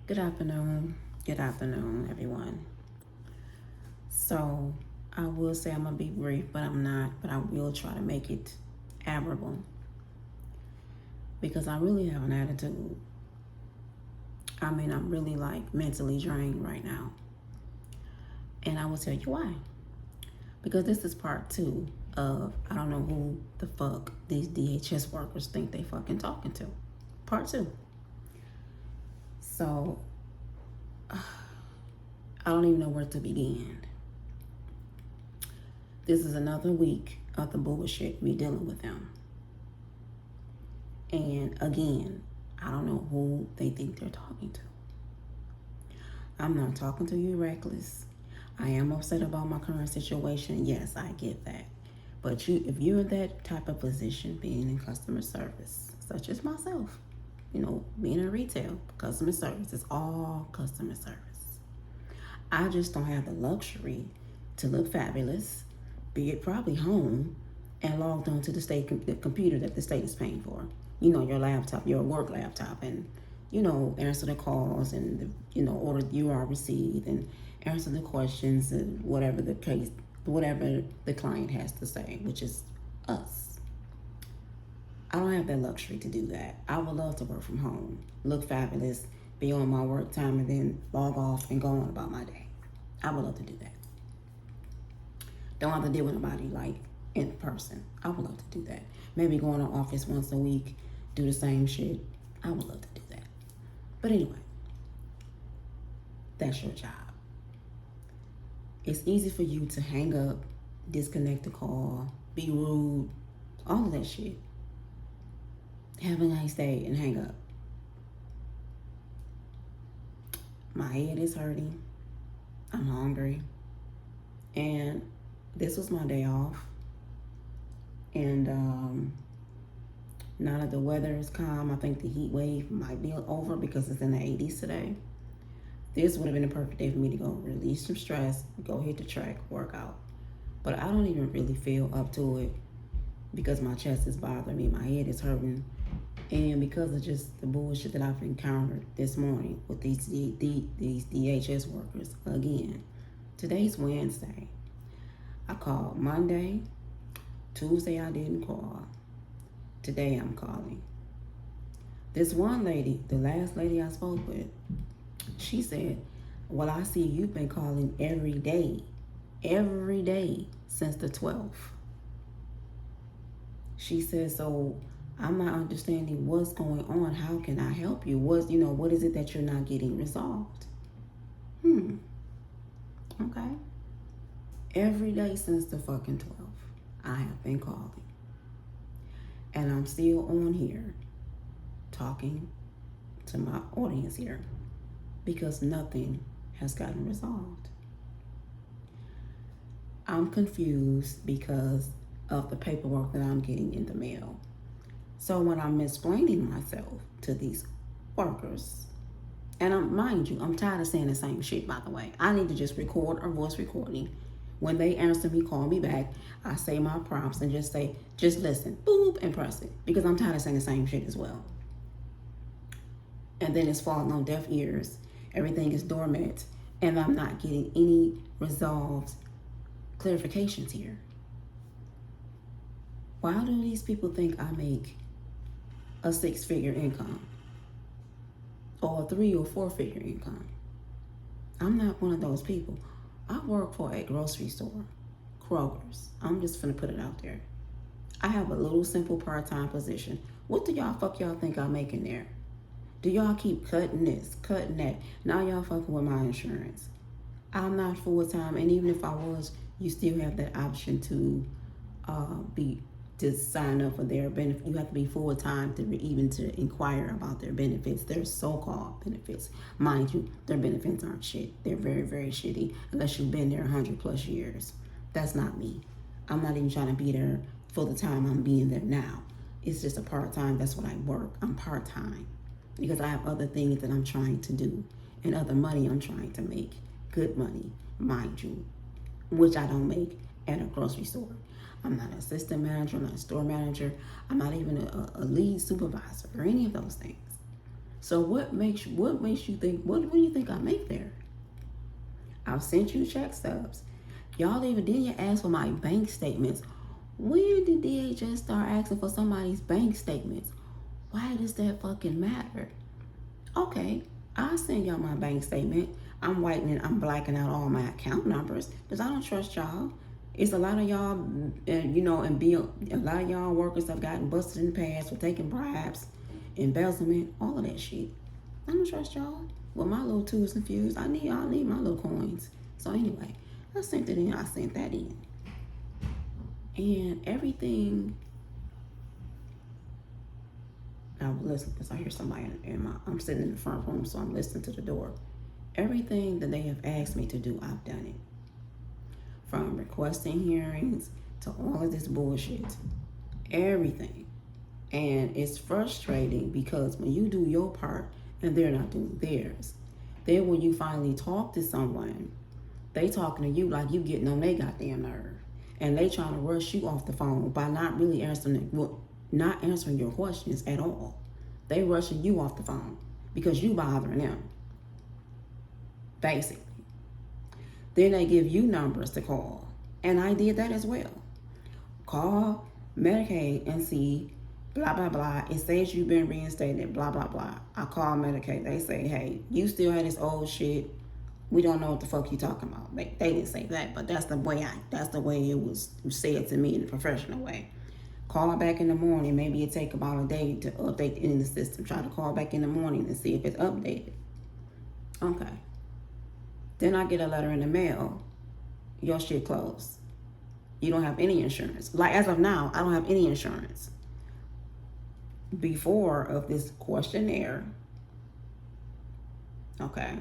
Good afternoon. Good afternoon, everyone. So, I will say I'm going to be brief, but I'm not. But I will try to make it admirable because I really have an attitude. I'm really like mentally drained right now. And I will tell you why. Because this is part two of I don't know who the fuck these DHS workers think they fucking talking to. Part two. So, I don't even know where to begin. This is another week of the bullshit me dealing with them. And again, I don't know who they think they're talking to. I'm not talking to you reckless. I am upset about my current situation. Yes, I get that. But if you're in that type of position, being in customer service, such as myself, being in retail, customer service is all customer service. I just don't have the luxury to look fabulous, be it probably home, and logged onto the state the computer that the state is paying for. Your laptop, your work laptop, and answer the calls and order you are received and answer the questions and whatever the case, whatever the client has to say, which is us. I don't have that luxury to do that. I would love to work from home, look fabulous, be on my work time, and then log off and go on about my day. I would love to do that. Don't have to deal with nobody like in person. I would love to do that. Maybe go in the office once a week, do the same shit. I would love to do that. But anyway, that's your job. It's easy for you to hang up, disconnect the call, be rude, all of that shit. Have a nice day and hang up. My head is hurting. I'm hungry. And this was my day off. And now that the weather is calm, I think the heat wave might be over because it's in the 80s today. This would have been a perfect day for me to go release some stress, go hit the track, work out. But I don't even really feel up to it because my chest is bothering me, my head is hurting, and because of just the bullshit that I've encountered this morning with these DHS workers again. Today's Wednesday. I called Monday. Tuesday I didn't call. Today I'm calling. This one lady, the last lady I spoke with, she said, well, I see you've been calling every day since the 12th. She said, so I'm not understanding what's going on. How can I help you? What is it that you're not getting resolved? Okay. Every day since the fucking 12th, I have been calling. And I'm still on here talking to my audience here because nothing has gotten resolved. I'm confused because of the paperwork that I'm getting in the mail. So when I'm explaining myself to these workers, and mind you, I'm tired of saying the same shit, by the way. I need to just record a voice recording. When they answer me, call me back, I say my prompts and just say, just listen, boop, and press it. Because I'm tired of saying the same shit as well. And then it's falling on deaf ears. Everything is dormant. And I'm not getting any resolved clarifications here. Why do these people think I make a 6-figure income? Or a 3 or 4-figure income? I'm not one of those people. I work for a grocery store, Kroger's. I'm just gonna put it out there. I have a little simple part-time position. What do y'all think I'm making there? Do y'all keep cutting this, cutting that? Now y'all fucking with my insurance. I'm not full-time, and even if I was, you still have that option to sign up for their benefit. You have to be full-time to inquire about their benefits, their so-called benefits. Mind you, their benefits aren't shit. They're very, very shitty unless you've been there 100+ years. That's not me. I'm not even trying to be there for the time I'm being there now. It's just a part-time. That's what I work. I'm part-time because I have other things that I'm trying to do and other money I'm trying to make. Good money, mind you, which I don't make at a grocery store. I'm not an assistant manager. I'm not a store manager. I'm not even a lead supervisor or any of those things. So what makes you think, what do you think I make there? I've sent you check stubs. Y'all even didn't ask for my bank statements. When did DHS start asking for somebody's bank statements? Why does that fucking matter? Okay, I'll send y'all my bank statement. I'm blacking out all my account numbers because I don't trust y'all. It's a lot of y'all, a lot of y'all workers have gotten busted in the past for taking bribes, embezzlement, all of that shit. I don't trust y'all. With my little tools and fuse, I need my little coins. So anyway, I sent that in. And everything, I was listening because I hear somebody I'm sitting in the front room, so I'm listening to the door. Everything that they have asked me to do, I've done it. From requesting hearings to all of this bullshit. Everything. And it's frustrating because when you do your part and they're not doing theirs, then when you finally talk to someone, they talking to you like you getting on their goddamn nerve. And they trying to rush you off the phone by not really answering your questions at all. They rushing you off the phone because you bothering them. Basically. Then they give you numbers to call. And I did that as well. Call Medicaid and see blah, blah, blah. It says you've been reinstated, blah, blah, blah. I call Medicaid. They say, hey, you still have this old shit. We don't know what the fuck you talking about. They didn't say that, but that's the way it was said to me in a professional way. Call back in the morning. Maybe it take about a day to update in the system. Try to call back in the morning and see if it's updated. Okay. Then I get a letter in the mail. Your shit closed. You don't have any insurance. Like as of now, I don't have any insurance. Before of this questionnaire, okay,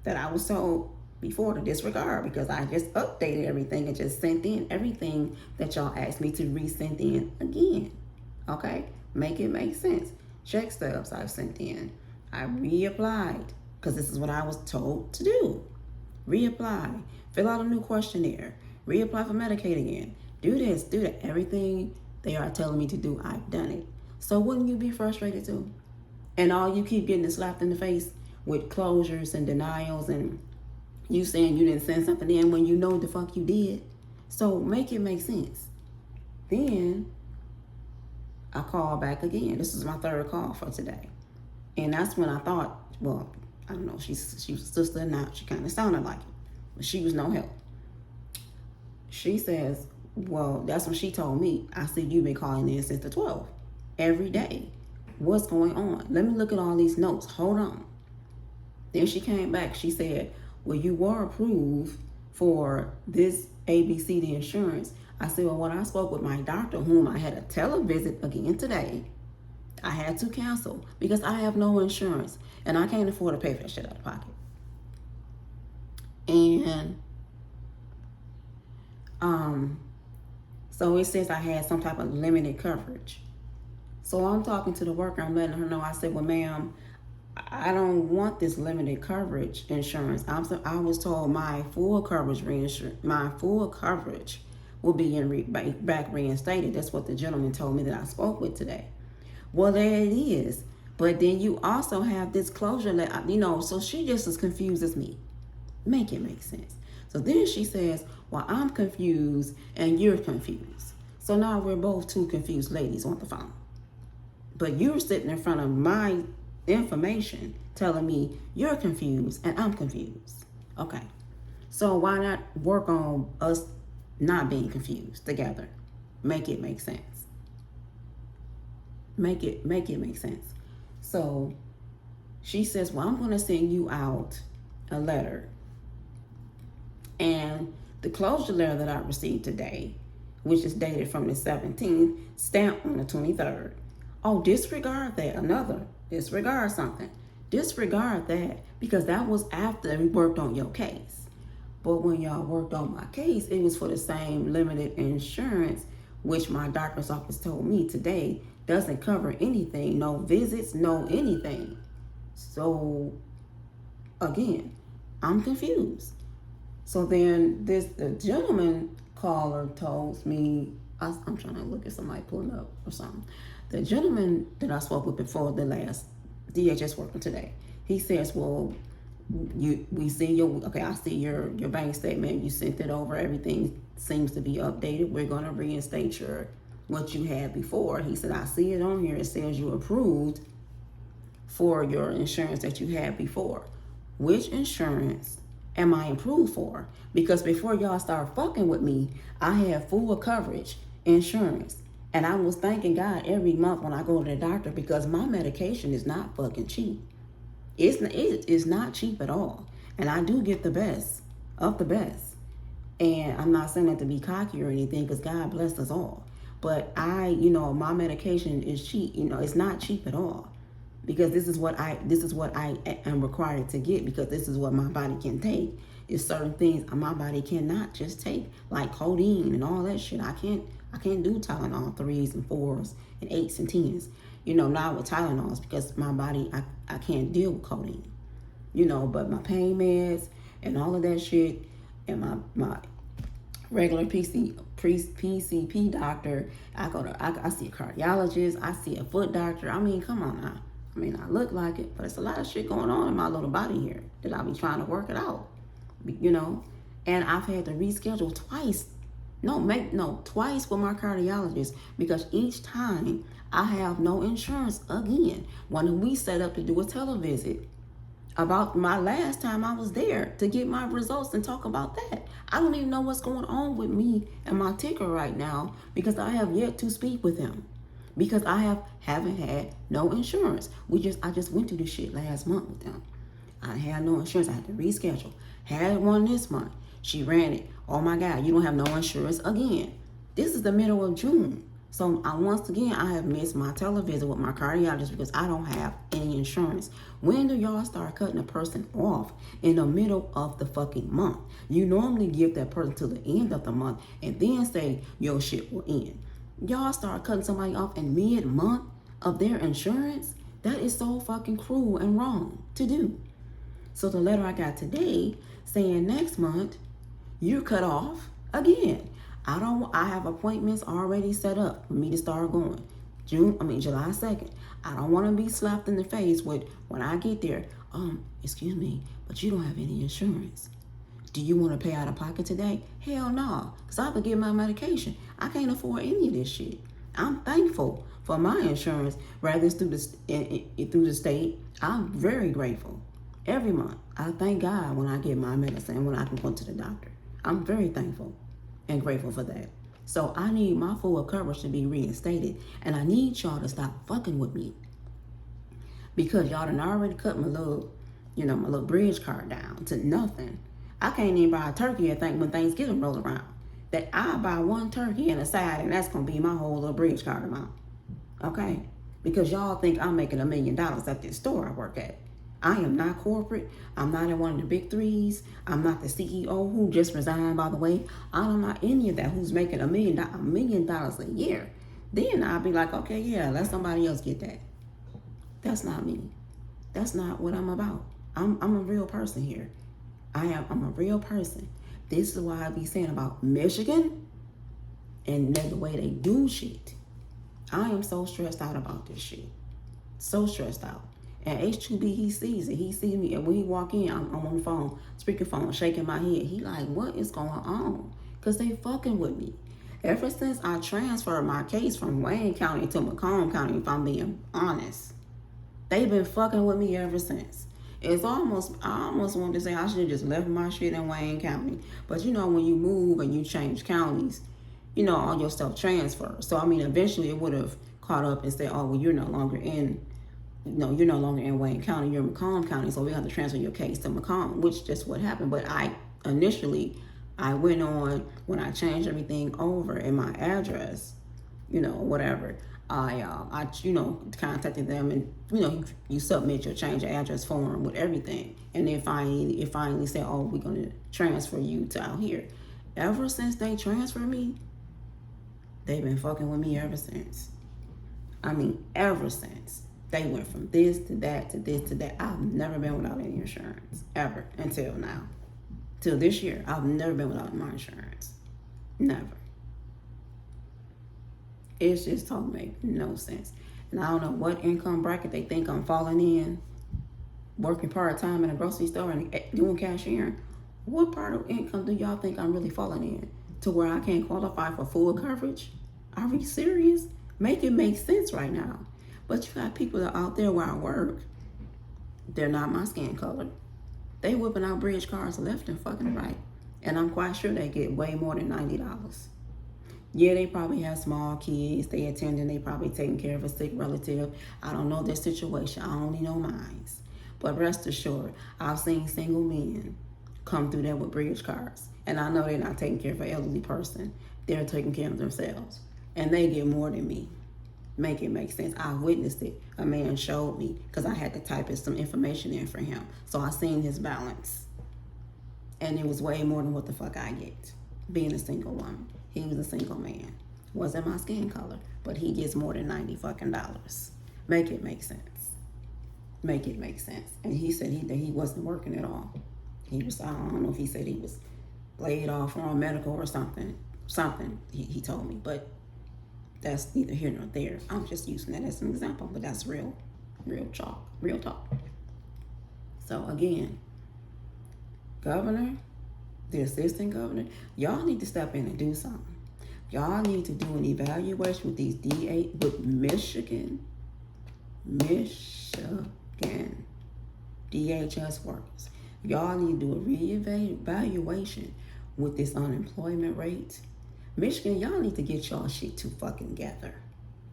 that I was told before to disregard because I just updated everything and just sent in everything that y'all asked me to resend in again. Okay? Make it make sense. Check stubs I've sent in. I reapplied because this is what I was told to do. Reapply, fill out a new questionnaire, reapply for Medicaid again, do this, do that. Everything they are telling me to do, I've done it. So wouldn't you be frustrated too? And all you keep getting is slapped in the face with closures and denials and you saying you didn't send something in when you know the fuck you did. So make it make sense. Then I call back again. This is my third call for today. And that's when I thought, well, I don't know, she was sister or not. She kind of sounded like it, but she was no help. She says, well, that's what she told me. I said, you've been calling in since the 12th, every day. What's going on? Let me look at all these notes. Hold on. Then she came back. She said, well, you were approved for this ABC, the insurance. I said, well, when I spoke with my doctor, whom I had a televisit again today, I had to cancel because I have no insurance and I can't afford to pay for that shit out of pocket. And so it says I had some type of limited coverage. So I'm talking to the worker, I'm letting her know. I said, well, ma'am, I don't want this limited coverage insurance. I was told my full coverage will be back reinstated. That's what the gentleman told me that I spoke with today. Well, there it is. But then you also have this closure that, so she just as confused as me. Make it make sense. So then she says, well, I'm confused and you're confused. So now we're both two confused ladies on the phone. But you're sitting in front of my information telling me you're confused and I'm confused. Okay. So why not work on us not being confused together? Make it make sense. Make it make sense. So she says, well, I'm going to send you out a letter. And the closure letter that I received today, which is dated from the 17th, stamped on the 23rd. Oh, disregard that. Disregard something. Disregard that because that was after we worked on your case. But when y'all worked on my case, it was for the same limited insurance, which my doctor's office told me today doesn't cover anything, no visits, no anything. So again, I'm confused. So then the gentleman caller told me, I'm trying to look at somebody pulling up or something. The gentleman that I spoke with before the last DHS worker today. He says, well, we see I see your bank statement. You sent it over. Everything seems to be updated. We're going to reinstate what you had before. He said, I see it on here. It says you approved for your insurance that you had before. Which insurance am I approved for? Because before y'all start fucking with me, I had full coverage insurance. And I was thanking God every month when I go to the doctor, because my medication is not fucking cheap. It's not cheap at all. And I do get the best of the best. And I'm not saying that to be cocky or anything, because God bless us all. But my medication is cheap. It's not cheap at all. Because this is what I am required to get, because this is what my body can take. Is certain things my body cannot just take, like codeine and all that shit. I can't do Tylenol 3s and 4s and 8s and 10s. Not with Tylenols, because my body, I can't deal with codeine. But my pain meds and all of that shit, and my regular PCP doctor, I see a cardiologist, I see a foot doctor. I mean, come on now. I look like it, but it's a lot of shit going on in my little body here that I be trying to work it out, and I've had to reschedule twice. Twice with my cardiologist, because each time I have no insurance again. When we set up to do a televisit about my last time I was there to get my results and talk about that. I don't even know what's going on with me and my ticker right now, because I have yet to speak with him, because I haven't had no insurance. I just went through this shit last month with them. I had no insurance. I had to reschedule. Had one this month. She ran it. Oh my God, you don't have no insurance again. This is the middle of June. So once again, I have missed my televisit with my cardiologist because I don't have any insurance. When do y'all start cutting a person off in the middle of the fucking month? You normally give that person till the end of the month and then say your shit will end. Y'all start cutting somebody off in mid-month of their insurance? That is so fucking cruel and wrong to do. So the letter I got today saying next month, you're cut off again. I have appointments already set up for me to start going. July 2nd. I don't want to be slapped in the face with, when I get there, excuse me, but you don't have any insurance. Do you want to pay out of pocket today? Hell no, because I have to get my medication. I can't afford any of this shit. I'm thankful for my insurance, rather it's through the state. I'm very grateful. Every month, I thank God when I get my medicine, when I can go to the doctor. I'm very thankful and grateful for that. So I need my full coverage to be reinstated, and I need y'all to stop fucking with me, because y'all done already cut my little bridge card down to nothing. I can't even buy a turkey when Thanksgiving rolls around. That I buy one turkey and a side, and that's gonna be my whole little bridge card amount. Okay? Because y'all think I'm making $1 million at this store I work at. I am not corporate. I'm not in one of the big threes. I'm not the CEO who just resigned, by the way. I'm not any of that who's making $1 million a year. Then I'll be like, okay, yeah, let somebody else get that. That's not me. That's not what I'm about. I'm a real person here. I'm a real person. This is why I be saying about Michigan and the way they do shit. I am so stressed out about this shit. So stressed out. And H2B, he sees it. He sees me. And when he walk in, I'm on the phone, speakerphone, shaking my head. He like, what is going on? Because they fucking with me. Ever since I transferred my case from Wayne County to Macomb County, if I'm being honest, they've been fucking with me ever since. I almost wanted to say I should have just left my shit in Wayne County. But when you move and you change counties, all your stuff transfers. So, eventually it would have caught up and said, oh, well, you're no longer in Wayne County, you're in Macomb County, so we have to transfer your case to Macomb, which just what happened. But I went on, when I changed everything over in my address, whatever, I contacted them, and, you submit your change of address form with everything. And then it finally said, oh, we're going to transfer you to out here. Ever since they transferred me, they've been fucking with me ever since. Ever since. They went from this to that to this to that. I've never been without any insurance, ever, until now. Till this year, I've never been without my insurance. Never. It's just don't make no sense. And I don't know what income bracket they think I'm falling in, working part-time in a grocery store and doing cashiering. What part of income do y'all think I'm really falling in to where I can't qualify for full coverage? Are we serious? Make it make sense right now. But you got people that are out there where I work, they're not my skin color. They whipping out bridge cards left and fucking right. And I'm quite sure they get way more than $90. Yeah, they probably have small kids. They attending, they probably taking care of a sick relative. I don't know their situation. I only know mine. But rest assured, I've seen single men come through there with bridge cards. And I know they're not taking care of an elderly person. They're taking care of themselves. And they get more than me. Make it make sense. I witnessed it. A man showed me because I had to type in some information in for him. So I seen his balance. And it was way more than what the fuck I get being a single woman. He was a single man. Wasn't my skin color, but he gets more than $90 fucking dollars. Make it make sense. Make it make sense. And he said he wasn't working at all. He was, I don't know if he said he was laid off or on medical or something. He told me, but that's neither here nor there. I'm just using that as an example, but that's real talk. So again, governor, the assistant governor, y'all need to step in and do something. Y'all need to do an evaluation with these Michigan DHS workers. Y'all need to do a reevaluation with this unemployment rate. Michigan, y'all need to get y'all shit to fucking together.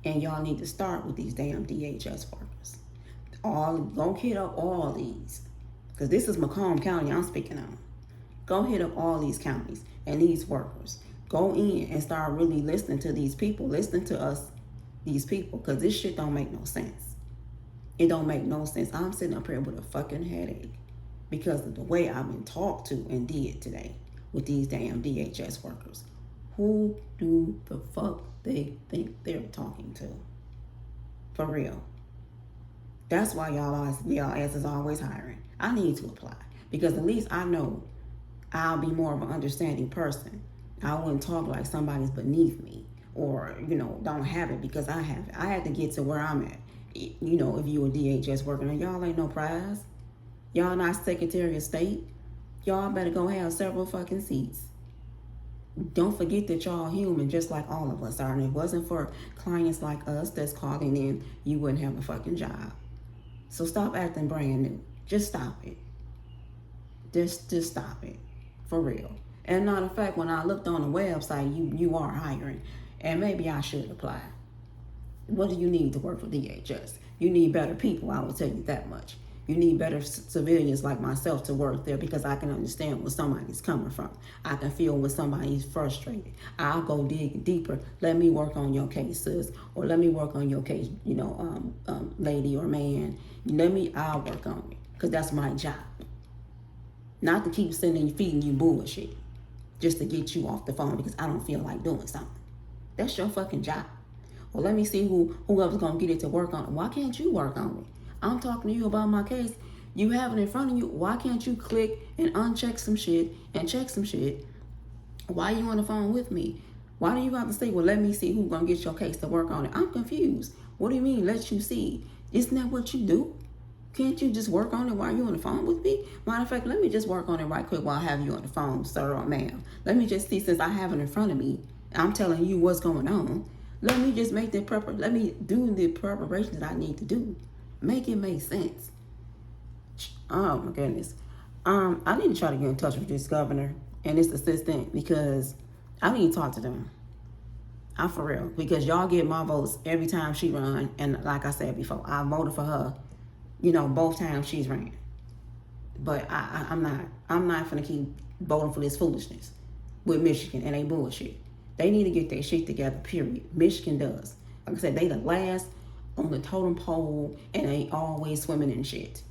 And y'all need to start with these damn DHS workers. Go hit up all these. Because this is Macomb County I'm speaking on. Go hit up all these counties and these workers. Go in and start really listening to these people. Listen to us, these people. Because this shit don't make no sense. It don't make no sense. I'm sitting up here with a fucking headache because of the way I've been talked to and did today with these damn DHS workers. Who do the fuck they think they're talking to? For real. That's why y'all ass is always hiring. I need to apply because at least I know I'll be more of an understanding person. I wouldn't talk like somebody's beneath me or, don't have it because I have it. I had to get to where I'm at. If you a DHS worker, and y'all ain't no prize. Y'all not Secretary of State. Y'all better go have several fucking seats. Don't forget that y'all human just like all of us are. And if it wasn't for clients like us that's calling in, you wouldn't have a fucking job. So stop acting brand new. Just stop it. Just stop it. For real. And matter of fact, when I looked on the website, you are hiring. And maybe I should apply. What do you need to work for DHS? You need better people, I will tell you that much. You need better civilians like myself to work there because I can understand where somebody's coming from. I can feel when somebody's frustrated. I'll go dig deeper. Let me work on your case, sis. Or let me work on your case, lady or man. I'll work on it because that's my job. Not to keep feeding you bullshit just to get you off the phone because I don't feel like doing something. That's your fucking job. Well, let me see whoever's going to get it to work on it. Why can't you work on it? I'm talking to you about my case. You have it in front of you. Why can't you click and uncheck some shit and check some shit? Why are you on the phone with me? Why do you have to say, well, let me see who's going to get your case to work on it? I'm confused. What do you mean, let you see? Isn't that what you do? Can't you just work on it while you're on the phone with me? Matter of fact, let me just work on it right quick while I have you on the phone, sir or ma'am. Let me just see, since I have it in front of me, I'm telling you what's going on. Let me just let me do the preparation that I need to do. Make it make sense. Oh my goodness. I need to try to get in touch with this governor and this assistant because I need to talk to them. I'm for real. Because y'all get my votes every time she run. And like I said before, I voted for her, both times she's ran. But I'm not gonna keep voting for this foolishness with Michigan and they bullshit. They need to get their shit together, period. Michigan does. Like I said, they the last on the totem pole and they always swimming in shit.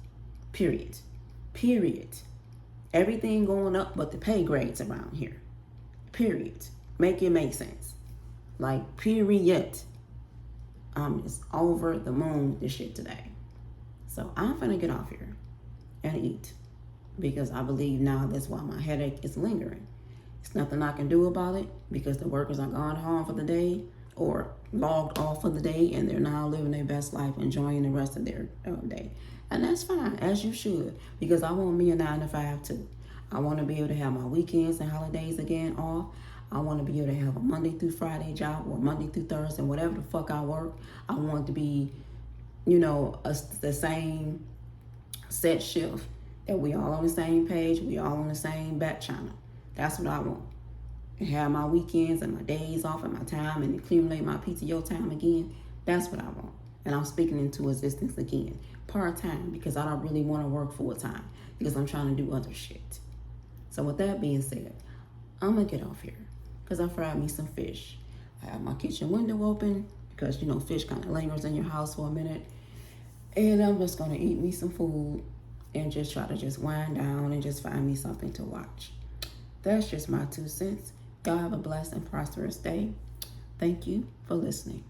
Period. Everything going up but the pay grades around here. Period. Make it make sense. Like, period. I'm just over the moon with this shit today. So I'm finna get off here and eat because I believe now that's why my headache is lingering. It's nothing I can do about it because the workers are gone home for the day or logged off for the day, and they're now living their best life, enjoying the rest of their day. And that's fine, as you should, because I want me a 9 to 5 too. I want to be able to have my weekends and holidays again off. I want to be able to have a Monday through Friday job, or Monday through Thursday, whatever the fuck I work. I want it to be, the same set shift, that we all on the same page, we all on the same back channel. That's what I want. And have my weekends and my days off and my time, and accumulate my PTO time again. That's what I want. And I'm speaking into existence again. Part-time, because I don't really want to work full-time, because I'm trying to do other shit. So with that being said, I'm going to get off here, because I fried me some fish. I have my kitchen window open, because, fish kind of lingers in your house for a minute. And I'm just going to eat me some food and just try to just wind down and just find me something to watch. That's just my 2 cents. Y'all have a blessed and prosperous day. Thank you for listening.